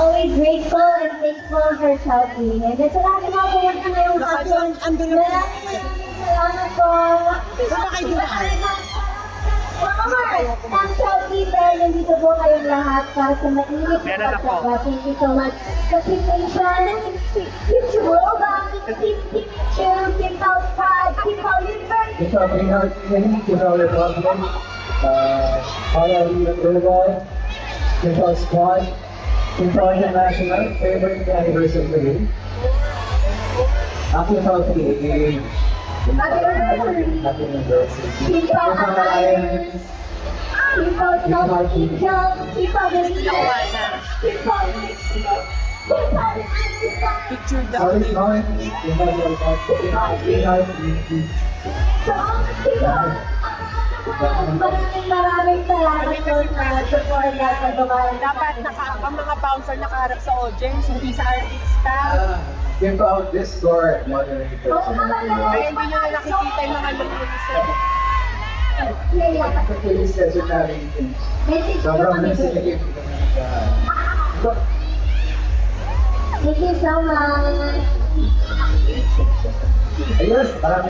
always grateful and thankful for Chelsea. And sa lahat ng mga pumunta ngayong hapon, maraming salamat po. Saan ba kayo dumaan? Ang Chelsea Fair, nandito po kayong lahat para sa mainit na pagkaka. Thank you so much. Sa Keep Nation, Keep Chihuahua, Keep Chill, Keep House Pride, Keep All University. Keep our greenhouse clean, keep our repository, all our Uruguay, keep our squad, keep our international, favorite anniversary. Happy birthday. Happy anniversary. Happy anniversary. Keep our alliance. Keep our self-control. Keep our resilience. Keep our Mexico. Keep our Picture daw. Sorry, sorry. Keep our greenhouse clean. Maraming salamat po sa support at pagmamahal. Dapat ang mga bouncer nakaharap sa audience, hindi sa artista. Give out Discord moderator. Kaya hindi nyo na nakikita yung mga lumulusot. Please, kasi namin. Message ko Sobrang kami. sensitive. Thank you so much. Ayos, marami.